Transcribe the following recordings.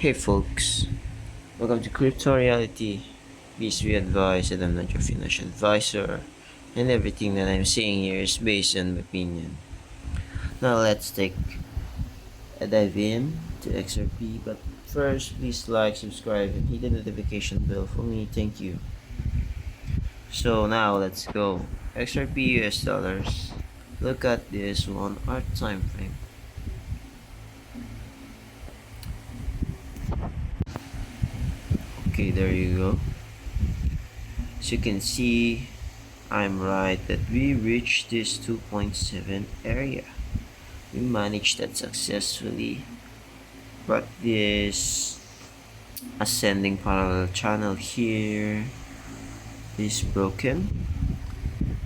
Hey folks, welcome to CryptoReality. Please be advised that I'm not your financial advisor, and everything that I'm saying here is based on my opinion. Now let's take a dive in to XRP, but first please like, subscribe, and hit the notification bell for me. Thank you. So now let's go. XRP US dollars. Look at this 1 hour time frame. Okay, there you go. As you can see, I'm right that we reached this 2.7 area. We managed that successfully, but this ascending parallel channel here is broken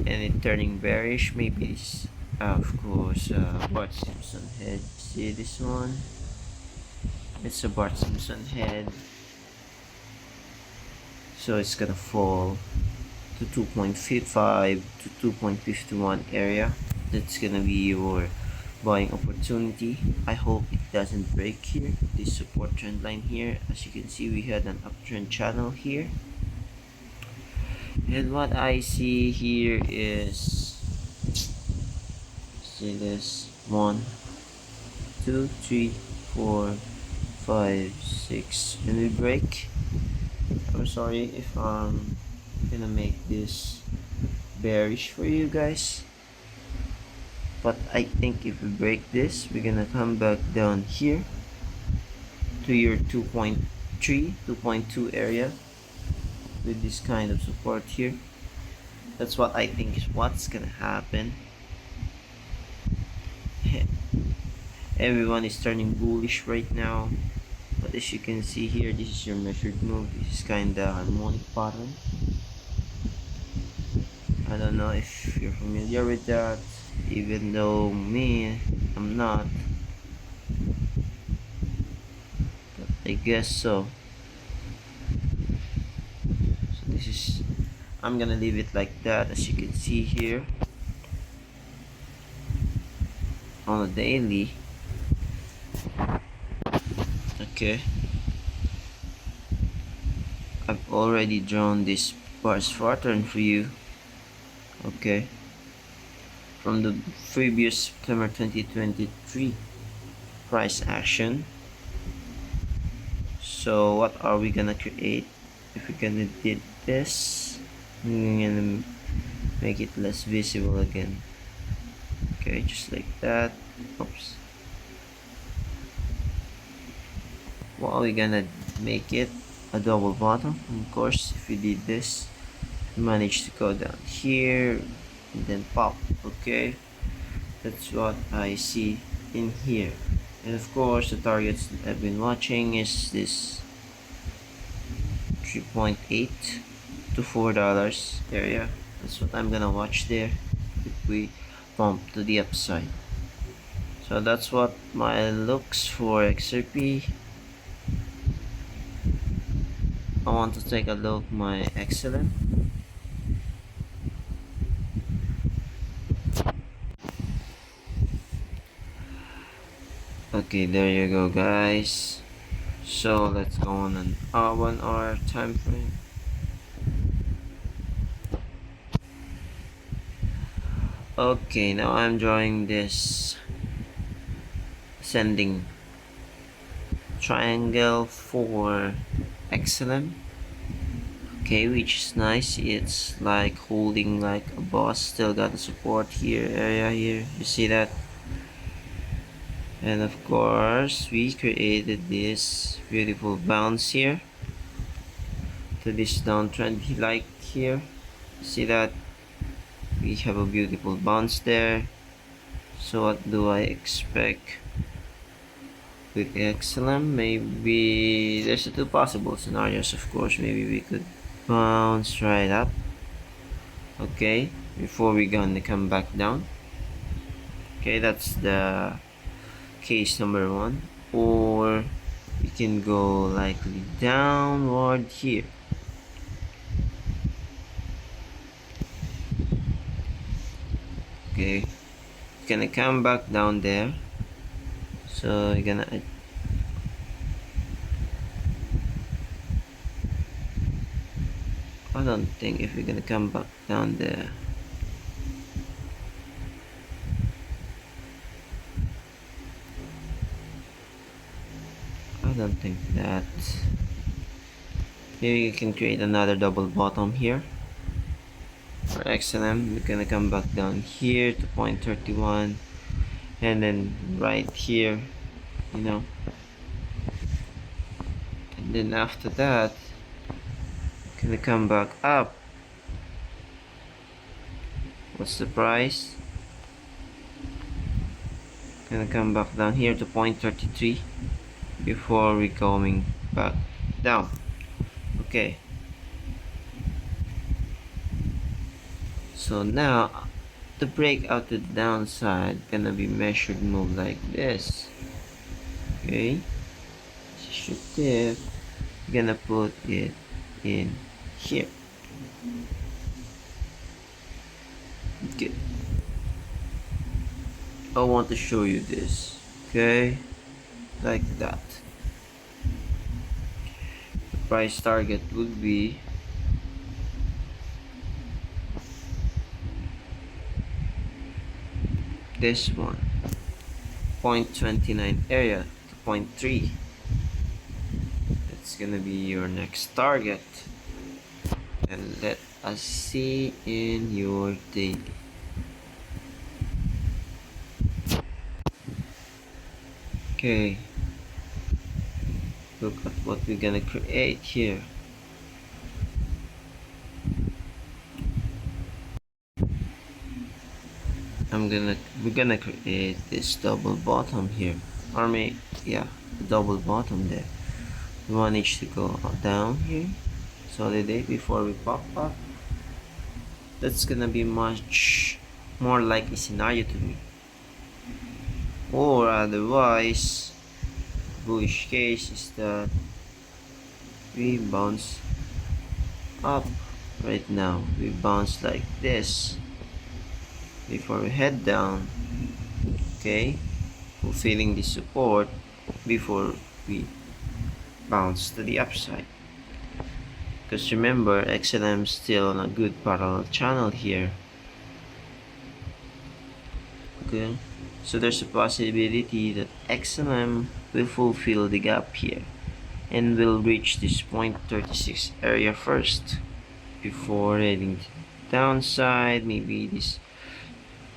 and it turning bearish. Maybe it's of course Bart Simpson head. See this one? It's a Bart Simpson head, so it's gonna fall to 2.55 to 2.51 area. That's gonna be your buying opportunity. I hope it doesn't break here, this support trend line here. As you can see, we had an uptrend channel here, and what I see here is, see this 1 2 3 4 5 6, and we break. I'm sorry if I'm gonna make this bearish for you guys, but I think if we break this, we're gonna come back down here to your 2.3 2.2 area with this kind of support here. That's what I think is what's gonna happen. Everyone is turning bullish right now, but as you can see here, this is your measured move. This is kinda harmonic pattern. I don't know if you're familiar with that, even though me, I'm not, but I guess so. So this is, I'm gonna leave it like that. As you can see here on a daily, okay, I've already drawn this bars pattern for you, okay, from the previous September 2023 price action. So what are we gonna create? If we're gonna did this, I'm gonna make it less visible again. Okay, just like that. Oops. What are we gonna make it? A double bottom. Of course, if we did this, we managed to go down here and then pop. Okay, that's what I see in here. And of course, the targets that I've been watching is this 3.8 to $4 area. That's what I'm gonna watch there if we pump to the upside. So that's what my looks for XRP. I want to take a look my excellent. Okay, there you go guys. So let's go on an 1 hour time frame. Okay, now I'm drawing this ascending triangle for XLM. Okay, which is nice. It's like holding like a boss. Still got the support here area here. You see that? And of course, we created this beautiful bounce here to this downtrend like here. See that? We have a beautiful bounce there. So what do I expect with XLM? Maybe there's two possible scenarios. Of course, maybe we could bounce right up, okay, before we gonna come back down. Okay, that's the case number one. Or we can go likely downward here. Okay, gonna come back down there, so you're gonna I don't think if we're gonna come back down there. I don't think that. Maybe you can create another double bottom here. For XLM, we're gonna come back down here to 0.31 and then right here, you know. And then after that, gonna come back up. What's the price? Gonna come back down here to 0.33 before we going back down. Okay. So now the breakout to the downside gonna be measured move like this. Okay. Initiative. Gonna put it in here. Okay. I want to show you this. Okay. Like that. The price target would be this one, 0.29 area to 0.3. That's gonna be your next target. And let us see in your daily. Okay, look at what we're gonna create here. We're gonna create this double bottom here, or yeah, double bottom there. We want each to go down here, consolidate before we pop up. That's gonna be much more likely scenario to me. Or otherwise, bullish case is that we bounce up right now. We bounce like this before we head down. Okay, fulfilling the support before we bounce to the upside. Because remember, XLM is still on a good parallel channel here. Okay, so there's a possibility that XLM will fulfill the gap here and will reach this 0.36 area first before heading to the downside, maybe this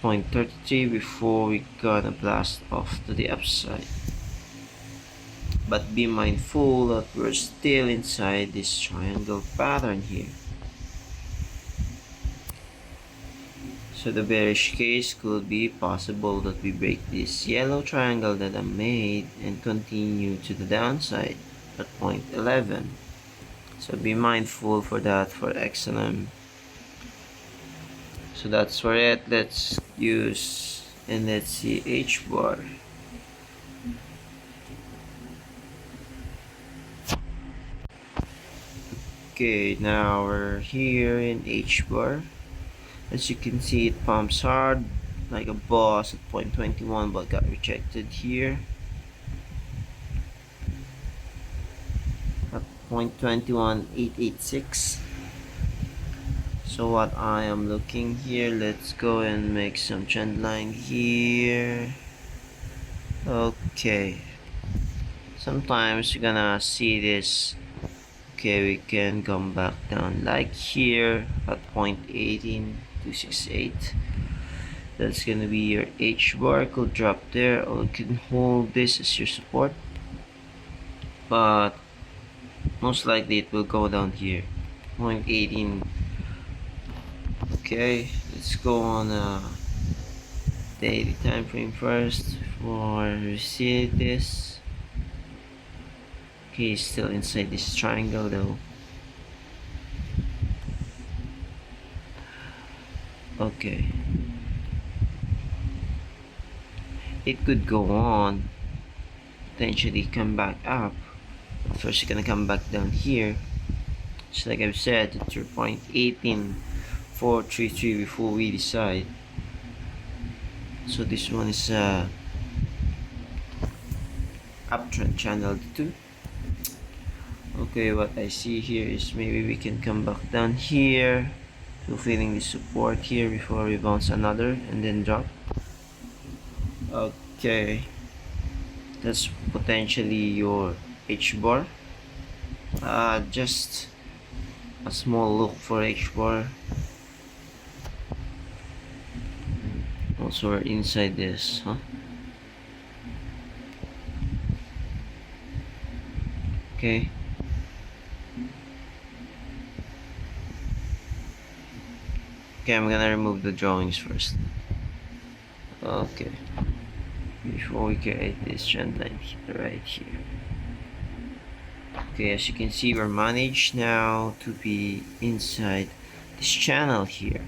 0.33 before we gonna blast off to the upside. But be mindful that we're still inside this triangle pattern here. So the bearish case could be possible that we break this yellow triangle that I made and continue to the downside at 0.11. So be mindful for that for XLM. So that's for it. Let's use and let's see Hbar. Okay, now we're here in Hbar. As you can see, it pumps hard like a boss at 0.21 but got rejected here at 0.21886. So what I am looking here, let's go and make some trend line here. Okay, sometimes you're gonna see this. Okay, we can come back down like here at 0.18268. That's gonna be your Hbar. Could drop there, or you can hold this as your support, but most likely it will go down here 0.18. Okay, let's go on a daily time frame first before we see this. Okay, still inside this triangle though. Okay, it could go on, potentially come back up. First, you're gonna come back down here. Just like I've said, it's your 0.18433 before we decide. So this one is uptrend channel 2. Okay, what I see here is maybe we can come back down here to feeling the support here before we bounce another and then drop. Okay, that's potentially your H-bar. Just a small look for H-bar. Also, we're inside this, huh? Okay. Okay, I'm gonna remove the drawings first. Okay. Before we create this trend line right here. Okay, as you can see, we're managed now to be inside this channel here.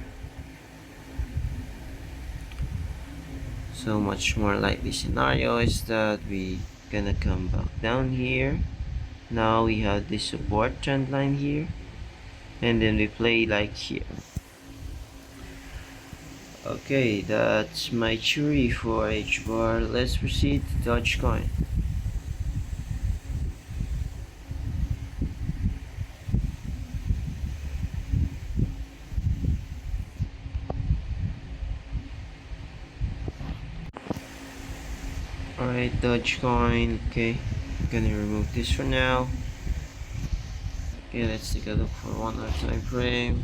So much more likely scenario is that we gonna come back down here. Now we have this support trend line here, and then we play like here. Okay, that's my theory for H-bar. Let's proceed to Dogecoin. Alright, Dogecoin. Okay, I'm gonna remove this for now. Okay, let's take a look for one hour time frame.